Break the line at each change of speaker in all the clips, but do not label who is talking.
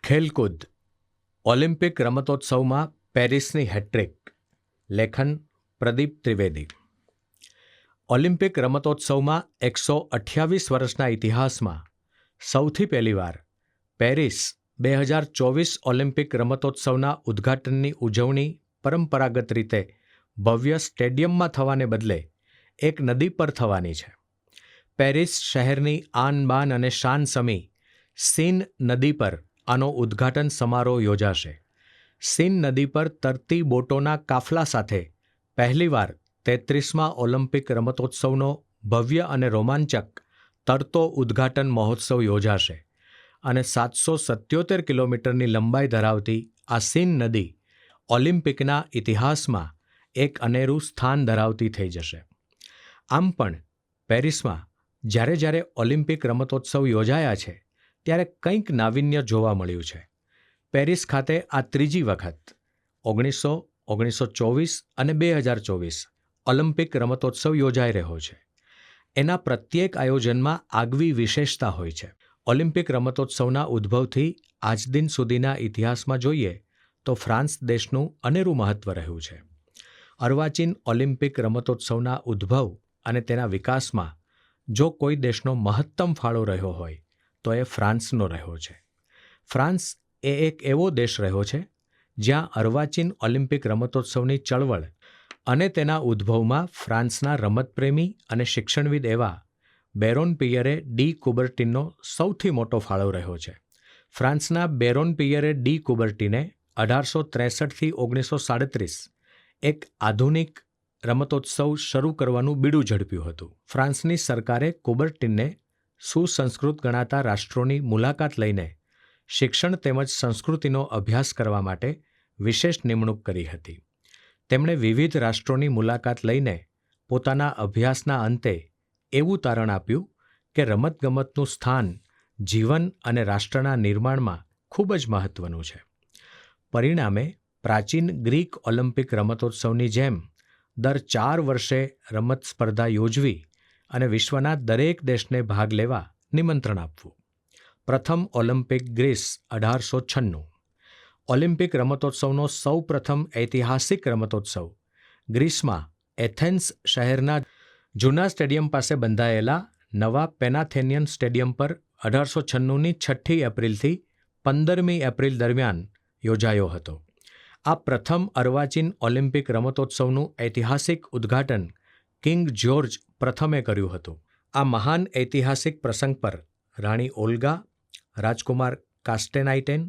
ખેલકૂદ Olympic રમતોત્સવમાં પેરિસની hat trick. લેખન Pradeep Trivedi. Olympic રમતોત્સવમાં 128 વર્ષના ઇતિહાસમાં સૌથી પહેલીવાર પેરિસ 2024 ઓલિમ્પિક રમતોત્સવના ઉદ્ઘાટનની ઉજવણી પરંપરાગત રીતે ભવ્ય સ્ટેડિયમમાં થવાને બદલે એક નદી પર થવાની છે. પેરિસ શહેરની આન બાન અને શાન સમી સીન નદી પર આનો ઉદ્ઘાટન સમારોહ યોજાશે. સીન નદી પર તરતી બોટોના કાફલા સાથે પહેલીવાર 33મા ઓલિમ્પિક રમતોત્સવનો ભવ્ય અને રોમાંચક તરતો ઉદ્ઘાટન મહોત્સવ યોજાશે અને 777 કિલોમીટરની લંબાઈ ધરાવતી આ સીન નદી ઓલિમ્પિકના ઇતિહાસમાં એક અનેરું સ્થાન ધરાવતી થઈ જશે. આમ પણ પેરિસમાં જ્યારે ઓલિમ્પિક રમતોત્સવ યોજાયા છે ત્યારે કંઈક નાવીન્ય જોવા મળ્યું છે. પેરિસ ખાતે આ ત્રીજી વખત 1924 અને 2024 ઓલિમ્પિક રમતોત્સવ યોજાઈ રહ્યો છે. એના પ્રત્યેક આયોજનમાં આગવી વિશેષતા હોય છે. ઓલિમ્પિક રમતોત્સવના ઉદ્ભવથી આજ દિન સુધીના ઇતિહાસમાં જોઈએ તો ફ્રાન્સ દેશનું અનેરું મહત્વ રહ્યું છે. અર્વાચીન ઓલિમ્પિક રમતોત્સવના ઉદ્ભવ અને તેના વિકાસમાં જો કોઈ દેશનો મહત્તમ ફાળો રહ્યો હોય તો એ ફ્રાન્સનો રહ્યો છે. ફ્રાન્સ એ એક એવો દેશ રહ્યો છે જ્યાં અર્વાચીન ઓલિમ્પિક રમતોત્સવની ચળવળ અને તેના ઉદ્ભવમાં ફ્રાન્સના રમતપ્રેમી અને શિક્ષણવિદ એવા બેરોન પિયરે ડી કુબર્ટીનનો સૌથી મોટો ફાળો રહ્યો છે. ફ્રાન્સના બેરોન પિયરે ડી કુબર્ટીને 1863થી 1937 એક આધુનિક રમતોત્સવ શરૂ કરવાનું બીડું ઝડપ્યું હતું. ફ્રાન્સની સરકારે કુબર્ટીનને સુસંસ્કૃત ગણાતા રાષ્ટ્રોની મુલાકાત લઈને શિક્ષણ તેમજ સંસ્કૃતિનો અભ્યાસ કરવા માટે વિશેષ નિમણૂક કરી હતી. તેમણે વિવિધ રાષ્ટ્રોની મુલાકાત લઈને પોતાના અભ્યાસના અંતે એવું તારણ આપ્યું કે રમતગમતનું સ્થાન જીવન અને રાષ્ટ્રના નિર્માણમાં ખૂબ જ મહત્વનું છે. પરિણામે પ્રાચીન ગ્રીક ઓલિમ્પિક રમતોત્સવની જેમ દર 4 વર્ષે રમત સ્પર્ધા યોજવી અને વિશ્વના દરેક દેશને ભાગ લેવા નિમંત્રણ આપવું. પ્રથમ ઓલિમ્પિક ગ્રીસ 1896. ઓલિમ્પિક રમતોત્સવનો સૌ પ્રથમ ઐતિહાસિક રમતોત્સવ ગ્રીસમાં એથેન્સ શહેરના જૂના સ્ટેડિયમ પાસે બંધાયેલા નવા પેનાથેનિયન સ્ટેડિયમ પર 1896ની 6મી એપ્રિલથી 15મી એપ્રિલ દરમિયાન યોજાયો હતો. આ પ્રથમ અર્વાચીન ઓલિમ્પિક રમતોત્સવનું ઐતિહાસિક ઉદ્ઘાટન કિંગ જ્યોર્જ પ્રથમે કર્યું હતું. આ મહાન ઐતિહાસિક પ્રસંગ પર રાણી ઓલ્ગા, રાજકુમાર કાસ્ટેનાઇટેન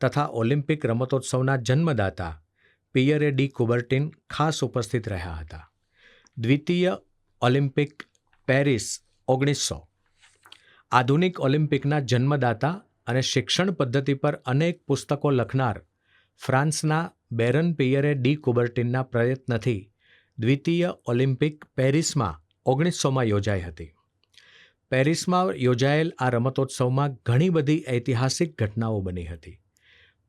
તથા ઓલિમ્પિક રમતોત્સવના જન્મદાતા પિયરે ડી કુબર્ટીન ખાસ ઉપસ્થિત રહ્યા હતા. દ્વિતીય ઓલિમ્પિક પેરિસ 1900. આધુનિક ઓલિમ્પિકના જન્મદાતા અને શિક્ષણ પદ્ધતિ પર અનેક પુસ્તકો લખનાર ફ્રાન્સના બેરન પિયરે ડી કુબર્ટીનના પ્રયત્નથી દ્વિતીય ઓલિમ્પિક પેરિસમાં 1900માં યોજાઈ હતી. પેરિસમાં યોજાયેલ આ રમતોત્સવમાં ઘણી બધી ઐતિહાસિક ઘટનાઓ બની હતી.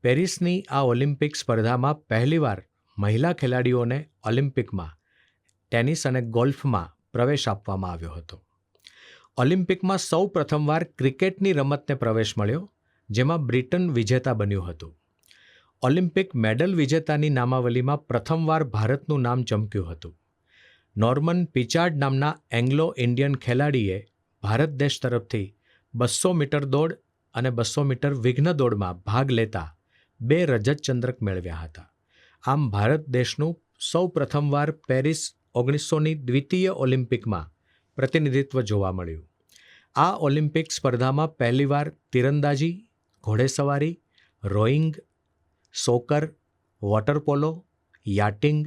પેરિસની આ ઓલિમ્પિક સ્પર્ધામાં પહેલીવાર મહિલા ખેલાડીઓને ઓલિમ્પિકમાં ટેનિસ અને ગોલ્ફમાં પ્રવેશ આપવામાં આવ્યો હતો. ઓલિમ્પિકમાં સૌ પ્રથમવાર ક્રિકેટની રમતને પ્રવેશ મળ્યો, જેમાં બ્રિટન વિજેતા બન્યું હતું. ઓલિમ્પિક મેડલ વિજેતાની નામાવલીમાં પ્રથમવાર ભારતનું નામ ચમક્યું હતું. નોર્મન પિચાર્ડ નામના એંગ્લો ઇન્ડિયન ખેલાડીએ ભારત દેશ તરફથી 200 મીટર દોડ અને 200 મીટર વિઘ્ન દોડમાં ભાગ લેતા 2 રજત ચંદ્રક મેળવ્યા હતા. આમ ભારત દેશનું સૌ પ્રથમવાર પેરિસ 1900ની દ્વિતીય ઓલિમ્પિકમાં પ્રતિનિધિત્વ જોવા મળ્યું. આ ઓલિમ્પિક સ્પર્ધામાં પહેલીવાર તીરંદાજી, ઘોડેસવારી, રોઈંગ, સોકર, વોટર પોલો, યાટિંગ,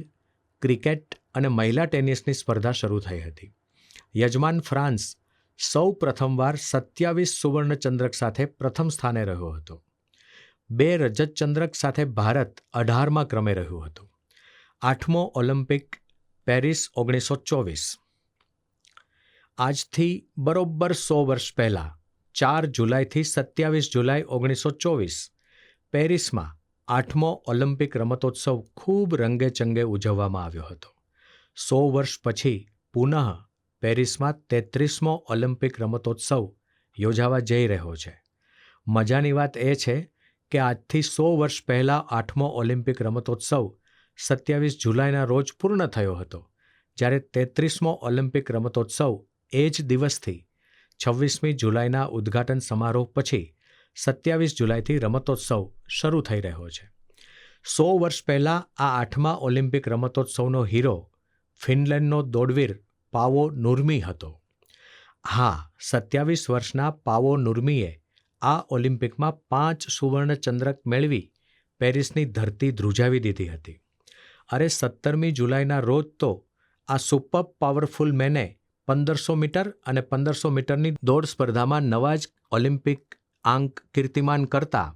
ક્રિકેટ અને મહિલા ટેનિસની સ્પર્ધા શરૂ થઈ હતી. યજમાન ફ્રાન્સ સૌ પ્રથમવાર 27 સુવર્ણચંદ્રક સાથે પ્રથમ સ્થાને રહ્યો હતો. 2 રજત ચંદ્રક સાથે ભારત 18મા ક્રમે રહ્યું હતું. 8મો ઓલિમ્પિક પેરિસ 1924. આજથી બરોબર 100 વર્ષ પહેલાં 4 જુલાઈથી 27 જુલાઈ 1924 પેરિસમાં 8મો ઓલિમ્પિક રમતોત્સવ ખૂબ રંગેચંગે ઉજવવામાં આવ્યો હતો. 100 વર્ષ પછી પુનઃ પેરિસમાં 33મો ઓલિમ્પિક રમતોત્સવ યોજાવા જઈ રહ્યો છે. મજાની વાત એ છે કે આજથી 100 વર્ષ પહેલાં 8મો ઓલિમ્પિક રમતોત્સવ 27 જુલાઈના રોજ પૂર્ણ થયો હતો, જ્યારે 33મો ઓલિમ્પિક રમતોત્સવ એ જ દિવસથી 26મી જુલાઈના ઉદ્ઘાટન સમારોહ પછી 27 જુલાઈથી રમતોત્સવ શરૂ થઈ રહ્યો છે. 100 વર્ષ પહેલાં આ 8મા ઓલિમ્પિક રમતોત્સવનો હીરો ફિનલેન્ડનો દોડવીર પાવો નુર્મી હતો. હા, 27 વર્ષના પાવો નુર્મીએ આ ઓલિમ્પિકમાં 5 સુવર્ણચંદ્રક મેળવી પેરિસની ધરતી ધ્રુજાવી દીધી હતી. અરે 17મી જુલાઈના રોજ તો આ સુપર પાવરફુલ મેને 1500 મીટર અને 1500 મીટરની દોડ સ્પર્ધામાં નવા જ ઓલિમ્પિક આંક કીર્તિમાન કરતા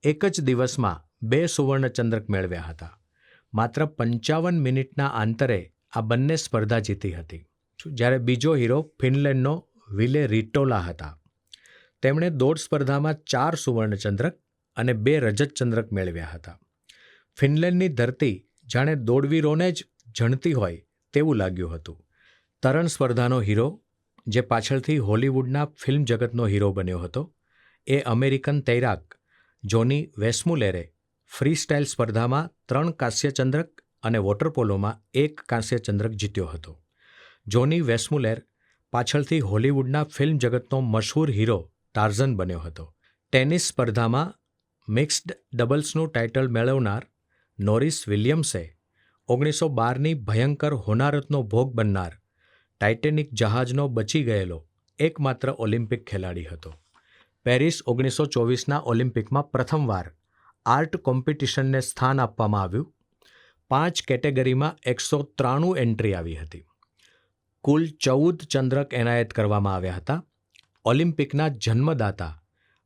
એક જ દિવસમાં 2 સુવર્ણચંદ્રક મેળવ્યા હતા. માત્ર 55 મિનિટના અંતરે આ બંને સ્પર્ધા જીતી હતી. જ્યારે બીજો હીરો ફિનલેન્ડનો વિલે રિટોલા હતા. તેમણે દોડ સ્પર્ધામાં 4 સુવર્ણચંદ્રક અને 2 રજતચંદ્રક મેળવ્યા હતા. ફિનલેન્ડની ધરતી જાણે દોડવીરોને જ જણતી હોય તેવું લાગ્યું હતું. તરણ સ્પર્ધાનો હીરો, જે પાછળથી હોલિવૂડના ફિલ્મ જગતનો હીરો બન્યો હતો, એ અમેરિકન તૈરાક જોની વેસ્મુલેરે ફ્રી સ્ટાઇલ સ્પર્ધામાં 3 કાંસ્યચંદ્રક અને વોટરપોલોમાં 1 કાંસ્યચંદ્રક જીત્યો હતો. જોની વેસ્મુલેર પાછળથી હોલિવૂડના ફિલ્મ જગતનો મશહૂર હીરો ટાર્ઝન બન્યો હતો. ટેનિસ સ્પર્ધામાં મિક્સ્ડ ડબલ્સનું ટાઇટલ મેળવનાર નોરિસ વિલિયમ્સે 1912ની ભયંકર હોનારતનો ભોગ બનનાર ટાઇટેનિક જહાજનો બચી ગયેલો એકમાત્ર ઓલિમ્પિક ખેલાડી હતો. પેરિસ 1924ના ઓલિમ્પિકમાં પ્રથમવાર આર્ટ કોમ્પિટિશનને સ્થાન આપવામાં આવ્યું. 5 કેટેગરીમાં 193 એન્ટ્રી આવી હતી. કુલ 14 ચંદ્રક એનાયત કરવામાં આવ્યા હતા. ઓલિમ્પિકના જન્મદાતા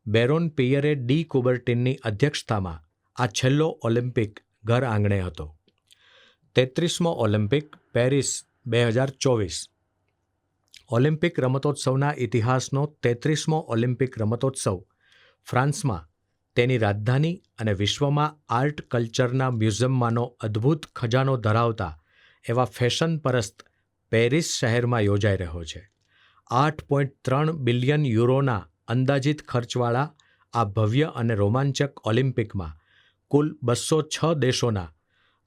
બેરોન પિયરે ડી કુબર્ટિનની અધ્યક્ષતામાં આ છેલ્લો ઓલિમ્પિક ઘર આંગણે હતો. 33મો ઓલિમ્પિક પેરિસ 2024. ઓલિમ્પિક રમતોત્સવના ઇતિહાસનો 33મો ઓલિમ્પિક રમતોત્સવ ફ્રાન્સમાં તેની રાજધાની અને વિશ્વમાં આર્ટ કલ્ચરના મ્યુઝિયમમાંનો અદ્ભુત ખજાનો ધરાવતા એવા ફેશન પરસ્ત પેરિસ શહેરમાં યોજાઈ રહ્યો છે. 8.3 બિલિયન યુરોના અંદાજિત ખર્ચવાળા આ ભવ્ય અને રોમાંચક ઓલિમ્પિકમાં કુલ 206 દેશોના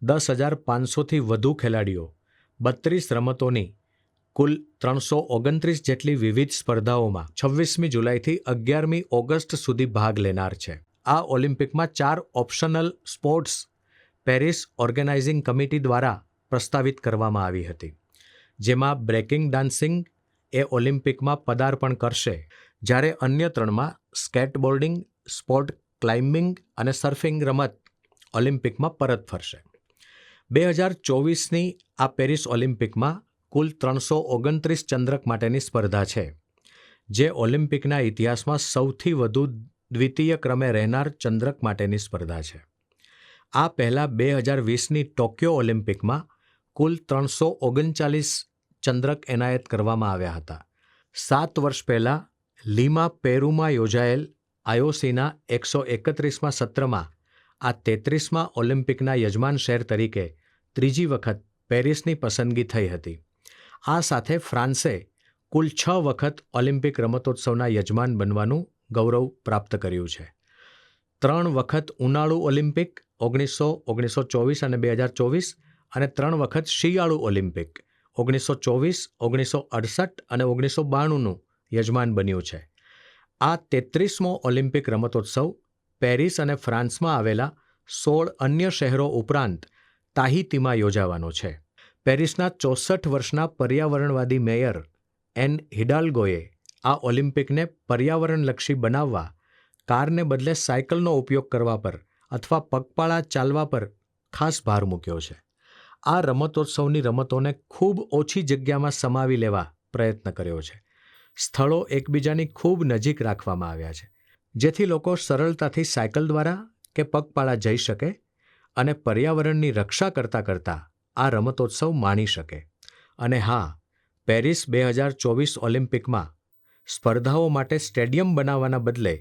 10,500થી વધુ ખેલાડીઓ 32 રમતોની કુલ 329 જેટલી વિવિધ સ્પર્ધાઓમાં 26મી જુલાઈથી 11મી ઓગસ્ટ સુધી ભાગ લેનાર છે. આ ઓલિમ્પિકમાં 4 optional sports Paris organising committee દ્વારા પ્રસ્તાવિત કરવામાં આવી હતી, જેમાં બ્રેકિંગ ડાન્સિંગ એ ઓલિમ્પિકમાં પદાર્પણ કરશે, જ્યારે અન્ય 3માં સ્કેટબોર્ડિંગ, સ્પોર્ટ ક્લાઇમ્બિંગ અને સર્ફિંગ રમત ઓલિમ્પિકમાં પરત ફરશે. 2024ની આ પેરિસ ઓલિમ્પિકમાં કુલ 329 ચંદ્રક માટેની સ્પર્ધા છે, જે ઓલિમ્પિકના ઇતિહાસમાં સૌથી વધુ દ્વિતીય ક્રમે રહેનાર ચંદ્રક માટેની સ્પર્ધા છે. આ પહેલાં 2020ની ટોક્યો ઓલિમ્પિકમાં કુલ 339 ચંદ્રક એનાયત કરવામાં આવ્યા હતા. 7 વર્ષ પહેલાં લીમા, પેરુમાં યોજાયેલ આઈઓસીના 131મા સત્રમાં આ 33મા ઓલિમ્પિકના યજમાન શહેર તરીકે ત્રીજી વખત પેરિસની પસંદગી થઈ હતી. આ સાથે ફ્રાન્સે કુલ 6 વખત ઓલિમ્પિક રમતોત્સવના યજમાન બનવાનું ગૌરવ પ્રાપ્ત કર્યું છે. 3 વખત ઉનાળુ ઓલિમ્પિક 1924 અને 2024 અને 3 વખત શિયાળુ ઓલિમ્પિક 1924, 1968 અને 1992નું યજમાન બન્યું છે. આ 33મો ઓલિમ્પિક રમતોત્સવ પેરિસ અને ફ્રાન્સમાં આવેલા 16 અન્ય શહેરો ઉપરાંત તાહિતીમાં યોજાવાનો છે. પેરિસના 64 વર્ષના પર્યાવરણવાદી મેયર એન હિડાલ્ગોએ આ ઓલિમ્પિકને પર્યાવરણલક્ષી બનાવવા કારને બદલે સાયકલનો ઉપયોગ કરવા પર અથવા પગપાળા ચાલવા પર ખાસ ભાર મૂક્યો છે. આ રમતોત્સવની રમતોને ખૂબ ઓછી જગ્યામાં સમાવી લેવા પ્રયત્ન કર્યો છે. સ્થળો એકબીજાની ખૂબ નજીક રાખવામાં આવ્યા છે, જેથી લોકો સરળતાથી સાયકલ દ્વારા કે પગપાળા જઈ શકે અને પર્યાવરણની રક્ષા કરતાં કરતાં આ રમતોત્સવ માણી શકે. અને હા, પેરિસ 2024 ઓલિમ્પિકમાં સ્પર્ધાઓ માટે સ્ટેડિયમ બનાવવાના બદલે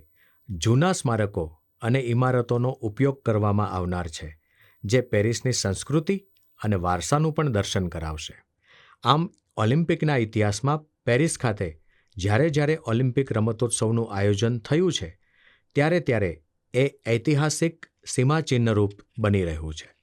જૂના સ્મારકો અને ઇમારતોનો ઉપયોગ કરવામાં આવનાર છે, જે પેરિસની સંસ્કૃતિ અને વારસાનું પણ દર્શન કરાવશે. આમ, ઓલિમ્પિકના ઇતિહાસમાં પેરિસ ખાતે જ્યારે જ્યારે ઓલિમ્પિક રમતોત્સવનું આયોજન થયું છે, ત્યારે ત્યારે એ ઐતિહાસિક સીમાચિહ્નરૂપ બની રહ્યું છે.